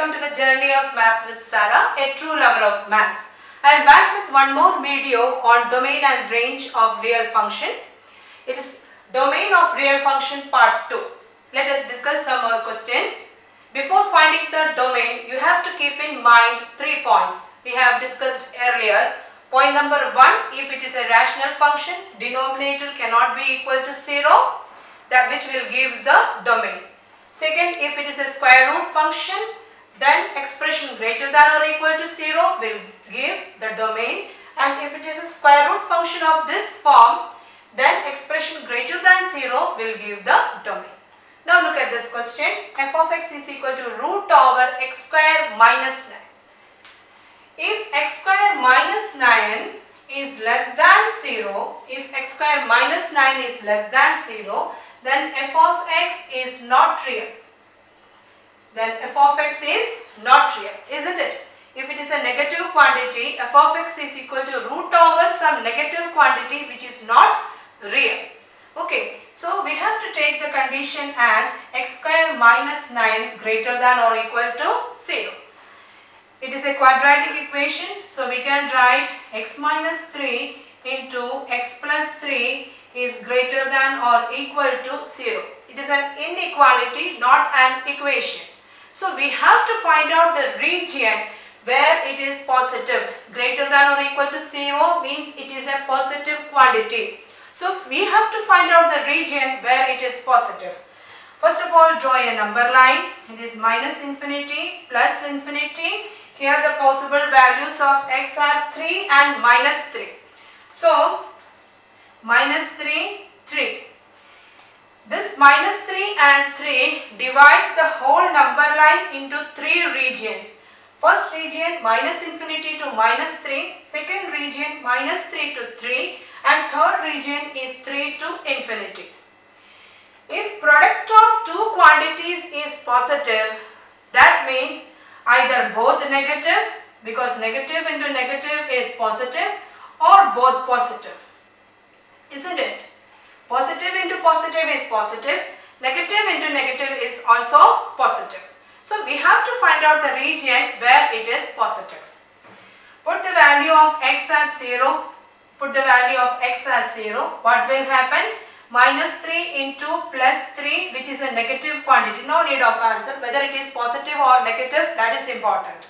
welcome to the journey of maths with Sarah, a true lover of maths. I am back with one more video on domain and range of real function. It is domain of real function part 2. Let us discuss some more questions. Before finding the domain, you have to keep in mind 3 points we have discussed earlier. Point number 1, if it is a rational function, denominator cannot be equal to 0, that which will give the domain. Second, if it is a square root function, then expression greater than or equal to 0 will give the domain, and if it is a square root function of this form, then expression greater than 0 will give the domain. Now look at this question. F of x is equal to root over x square minus 9. If x square minus 9 is less than 0, if x square minus 9 is less than 0, then f of x is not real. Then f of x is not real, isn't it? If it is a negative quantity, f of x is equal to root over some negative quantity which is not real. Okay, so we have to take the condition as x square minus 9 greater than or equal to 0. It is a quadratic equation, so we can write x minus 3 into x plus 3 is greater than or equal to 0. It is an inequality, not an equation. So we have to find out the region where it is positive. Greater than or equal to 0 means it is a positive quantity. So we have to find out the region where it is positive. First of all, draw a number line. It is minus infinity, plus infinity. Here the possible values of x are 3 and minus 3. So minus 3, 3. This minus 3 and 3 divides the whole number line into 3 regions. First region minus infinity to minus 3, second region minus 3 to 3, and third region is 3 to infinity. If product of two quantities is positive, that means either both negative, because negative into negative is positive, or both positive. Isn't it? Positive into positive is positive, negative into negative is also positive. So we have to find out the region where it is positive. Put the value of x as 0. Put the value of x as 0. What will happen? Minus 3 into plus 3, which is a negative quantity. No need of answer. Whether it is positive or negative, that is important.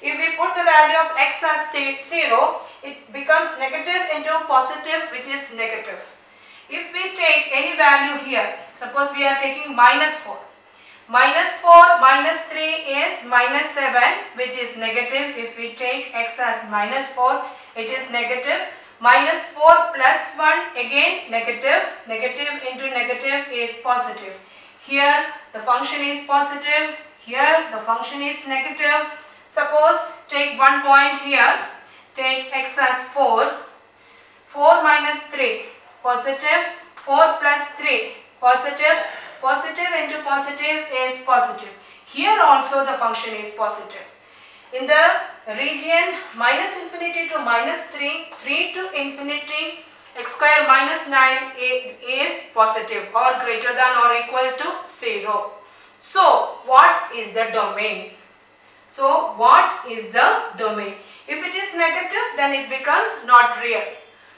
If we put the value of x as 0, it becomes negative into positive, which is negative. If we take any value here, suppose we are taking minus 4. Minus 4 minus 3 is minus 7, which is negative. If we take x as minus 4, it is negative. Minus 4 plus 1, again negative. Negative into negative is positive. Here the function is positive. Here the function is negative. Suppose take one point here. Take x as 4. 4 minus 3. Positive, 4 plus 3, positive, positive into positive is positive. Here also the function is positive. In the region minus infinity to minus 3, 3 to infinity, x square minus 9 is positive or greater than or equal to 0. So what is the domain? So what is the domain? If it is negative, then it becomes not real.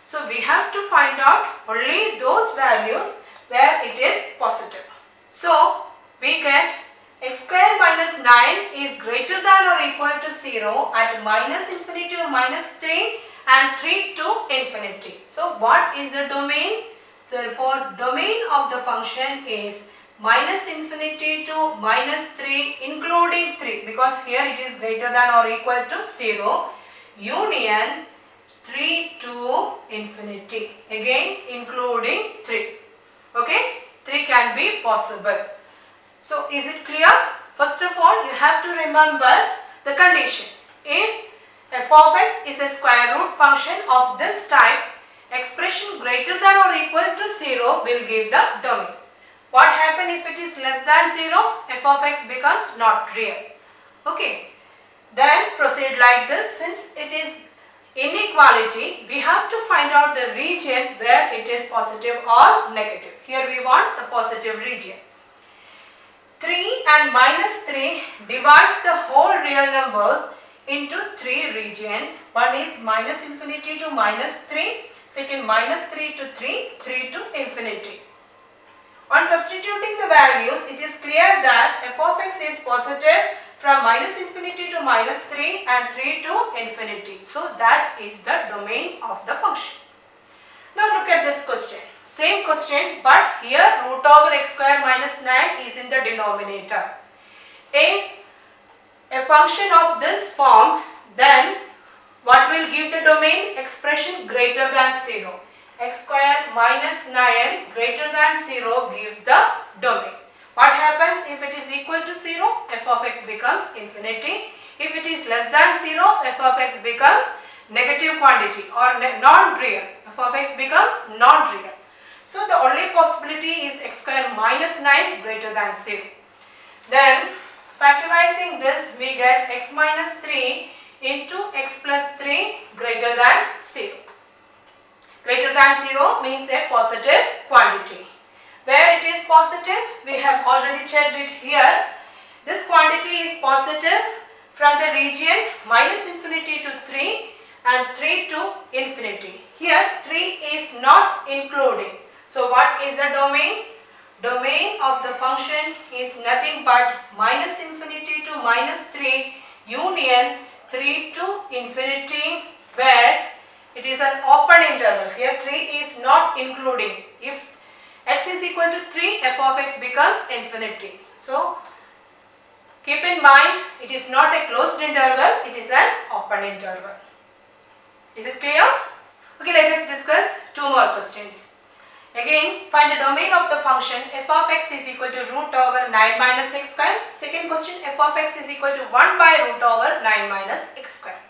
So we have to find out only those values where it is positive. So we get x square minus 9 is greater than or equal to 0 at minus infinity to minus 3 and 3 to infinity. So what is the domain? So therefore domain of the function is minus infinity to minus 3 including 3, because here it is greater than or equal to 0, union 3 to infinity, again including 3. Okay, 3 can be possible. So is it clear? First of all, you have to remember the condition. If f of x is a square root function of this type, expression greater than or equal to 0 will give the domain. What happens if it is less than 0? F of x becomes not real. Okay, then proceed like this. Since it is inequality, we have to find out the region where it is positive or negative. Here we want the positive region. 3 and minus 3 divides the whole real numbers into 3 regions. One is minus infinity to minus 3, second minus 3 to 3, 3 to infinity. On substituting the values, it is clear that f of x is positive from minus infinity to minus 3 and 3 to infinity. So that is the domain of the function. Now look at this question. Same question, but here root over x square minus 9 is in the denominator. If a function of this form, then what will give the domain? Expression greater than 0. X square minus 9 greater than 0 gives the domain. What happens if it is equal to 0? F of x becomes infinity. If it is less than 0, f of x becomes negative quantity or non-real. F of x becomes non-real. So the only possibility is x square minus 9 greater than 0. Then factorizing this, we get x minus 3 into x plus 3 greater than 0. Greater than 0 means a positive quantity. Where it is positive, we have already checked it here. This quantity is positive from the region minus infinity to 3 and 3 to infinity. Here 3 is not including. So what is the domain? Domain of the function is nothing but minus infinity to minus 3 union 3 to infinity, where it is an open interval. Here 3 is not including. If x is equal to 3, f of x becomes infinity. So keep in mind, it is not a closed interval, it is an open interval. Is it clear? Okay, let us discuss two more questions. Again, find the domain of the function f of x is equal to root over 9 minus x square. Second question, f of x is equal to 1 by root over 9 minus x square.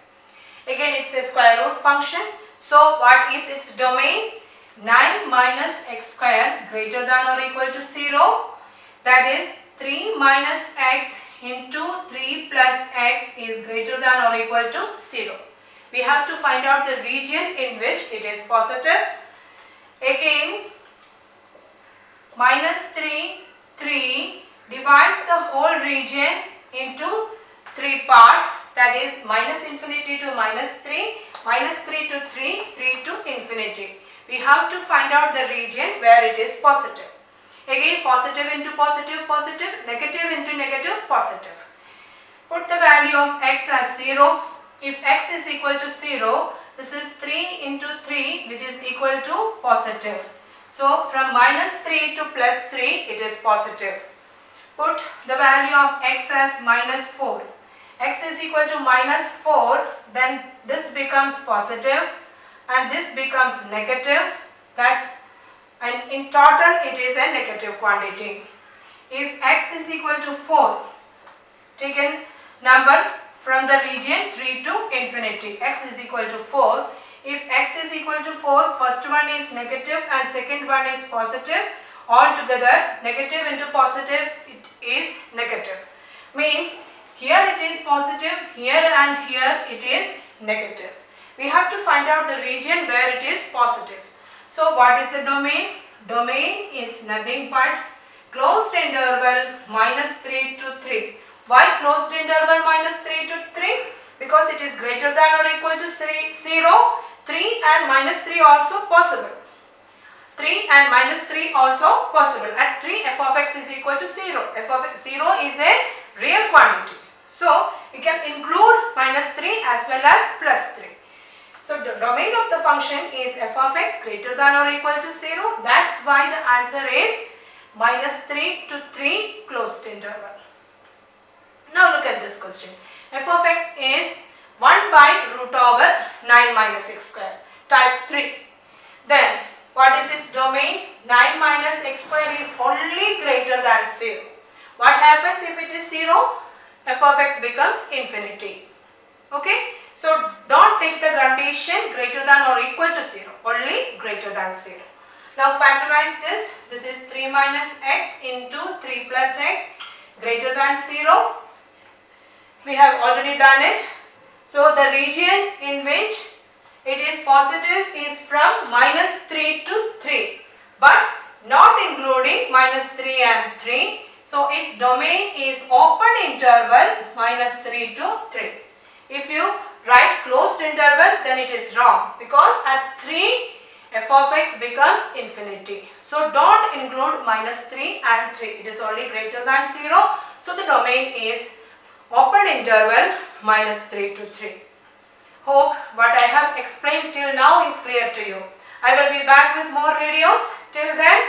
Again, it's a square root function. So what is its domain? 9 minus x square greater than or equal to 0. That is 3 minus x into 3 plus x is greater than or equal to 0. We have to find out the region in which it is positive. Again, minus 3 divides the whole region into 3 parts, that is minus infinity to minus 3, minus 3 to 3, 3 to infinity. We have to find out the region where it is positive. Again, positive into positive, positive, negative into negative, positive. Put the value of x as 0. If x is equal to 0, this is 3 into 3, which is equal to positive. So from minus 3 to plus 3, it is positive. Put the value of x as minus 4. X is equal to minus 4, then this becomes positive and this becomes negative. And in total it is a negative quantity. If x is equal to 4, take a number from the region 3 to infinity. X is equal to 4. If x is equal to 4, first one is negative and second one is positive. Altogether, negative into positive, it is negative. Means here it is positive, here and here it is negative. We have to find out the region where it is positive. So what is the domain? Domain is nothing but closed interval minus 3 to 3. Why closed interval minus 3 to 3? Because it is greater than or equal to 0. 3 and minus 3 also possible. 3 and minus 3 also possible. At 3, f of x is equal to 0. F of x 0 is a real quantity. So you can include minus 3 as well as plus 3. So the domain of the function is f of x greater than or equal to 0. That's why the answer is minus 3 to 3 closed interval. Now look at this question. F of x is 1 by root over 9 minus x square. Type 3. Then what is its domain? 9 minus x square is only greater than 0. What happens if it is 0? F of x becomes infinity. Okay. So don't take the gradation greater than or equal to 0. Only greater than 0. Now factorize this. This is 3 minus x into 3 plus x greater than 0. We have already done it. So the region in which it is positive is from minus 3 to 3, but not including minus 3 and 3. So its domain is open interval minus 3 to 3. If you write closed interval, then it is wrong, because at 3 f of x becomes infinity. So don't include minus 3 and 3. It is only greater than 0. So the domain is open interval minus 3 to 3. Hope what I have explained till now is clear to you. I will be back with more videos. Till then,